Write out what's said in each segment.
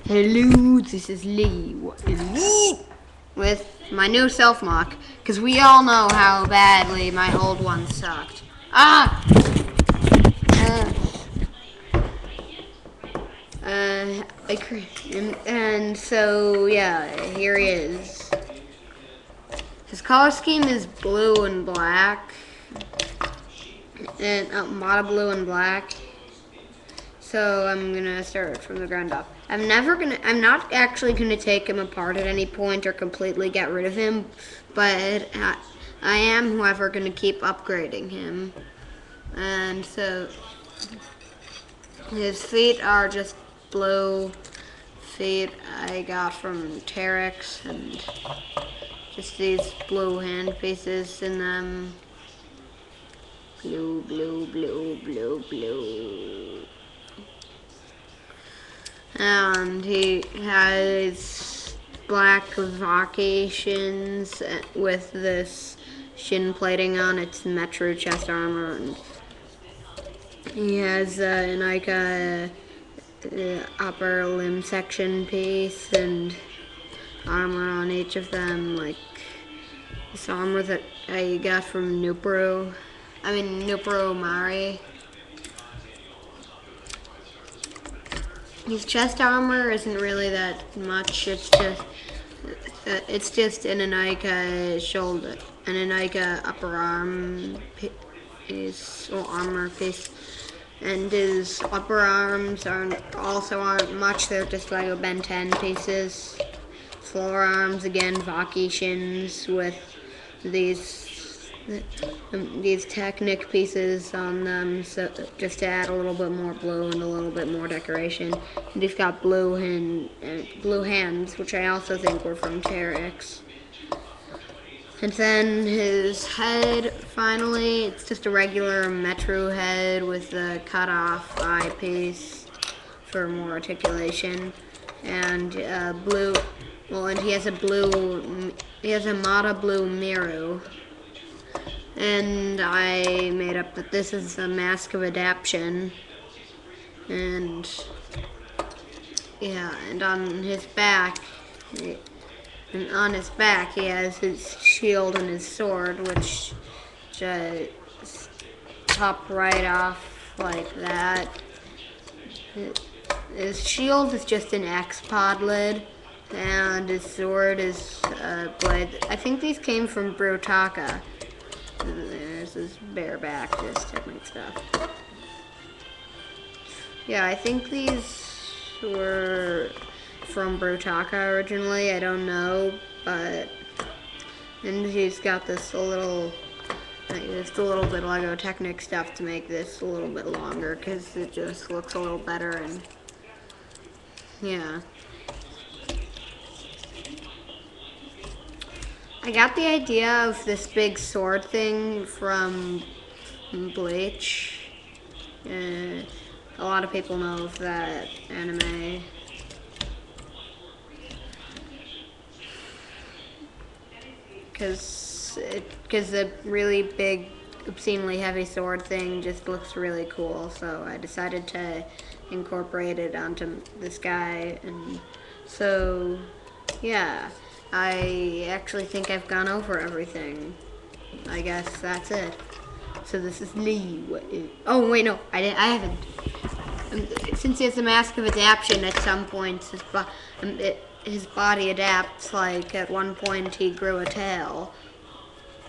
Hello, this is Lee with my new self-mock, because we all know how badly my old one sucked. Ah! And so, yeah, here he is. His color scheme is blue and black, and mono blue and black. So I'm gonna start from the ground up. I'm not actually gonna take him apart at any point or completely get rid of him, but I am, however, gonna keep upgrading him. And so his feet are just blue feet I got from Terex, and just these blue hand pieces in them. Blue, blue, blue, blue, blue. And he has black vocations with this shin plating on its Metro chest armor, and he has an Inika upper limb section piece and armor on each of them, like this armor that I got from Nuparu Mari. His chest armor isn't really that much. It's just an Inika shoulder, an Inika upper arm piece or armor piece, and his upper arms aren't much. They're just like Ben 10 pieces. Floor arms again, Vaki shins with these Technic pieces on them, so just to add a little bit more blue and a little bit more decoration. And he's got blue hands, which I also think were from Terex. And then his head, finally, it's just a regular Metro head with a cut-off eyepiece for more articulation, and blue. Well, and he has a Mata blue Miru. And I made up that this is a mask of adaptation. And yeah, and on his back he has his shield and his sword, which just pop right off like that. His shield is just an X-Pod lid, and his sword is a blade. I think these came from Brutaka. And there's his bareback, just Technic stuff. Yeah, I think these were from Brutaka originally. I don't know, but and he's got this little bit of Lego Technic stuff to make this a little bit longer, because it just looks a little better. And yeah. I got the idea of this big sword thing from Bleach. A lot of people know of that anime. Because the really big, obscenely heavy sword thing just looks really cool, so I decided to incorporate it onto this guy. And so, yeah. I actually think I've gone over everything. I guess that's it. So this is Lee. Oh wait, no, I haven't. Since he has a mask of adaptation, at some points his body adapts. Like at one point, he grew a tail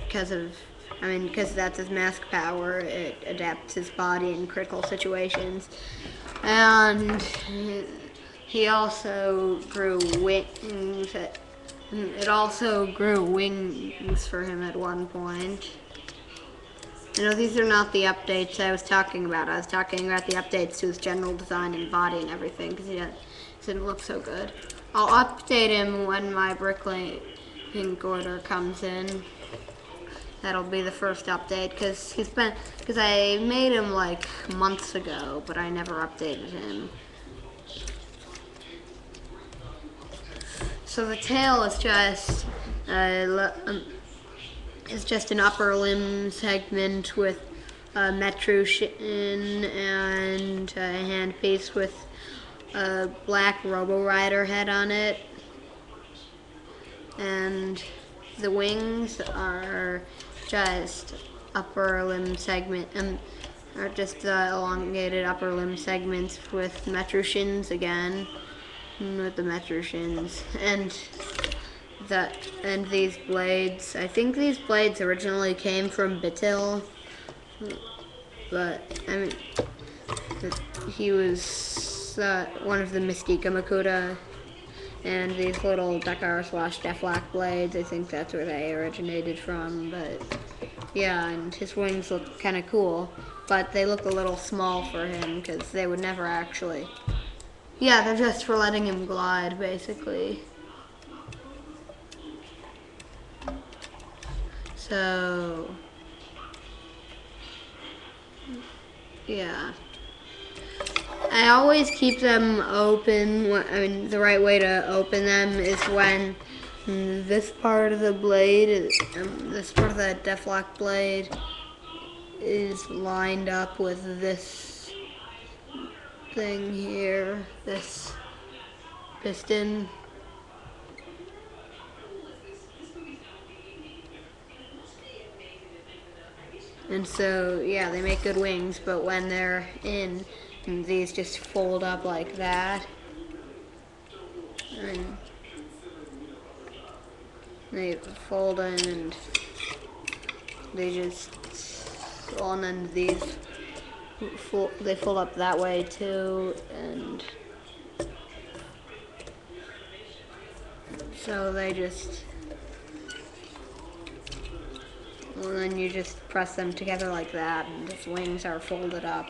because that's his mask power. It adapts his body in critical situations, and he also grew wings. It also grew wings for him at one point. These are not the updates I was talking about. I was talking about the updates to his general design and body and everything, because he didn't look so good. I'll update him when my bricklaying order comes in. That'll be the first update, because I made him like months ago, but I never updated him. So the tail is just an upper limb segment with a Metro shin and a handpiece with a black Robo Rider head on it, and the wings are just upper limb segment, are just elongated upper limb segments with metro shins again, with the metro shins, and these blades. I think these blades originally came from Bitil, but I mean, he was one of the Mystica Makuta, and these little Dakar/Deflak blades, I think that's where they originated from, but yeah, and his wings look kind of cool, but they look a little small for him because they would never actually, yeah, they're just for letting him glide, basically. So, yeah. I always keep them open. I mean, the right way to open them is when this part of the blade, this part of the Deflak blade is lined up with this thing here, this piston. And so, yeah, they make good wings, but when they're in, these just fold up like that. And they fold in and they just, and then these, they fold up that way too, and so they just, well, then you just press them together like that, and his wings are folded up.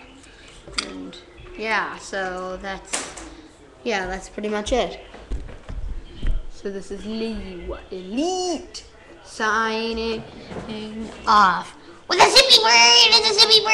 And yeah, so that's pretty much it. So this is Elite signing off with a zippy bird and a zippy bird.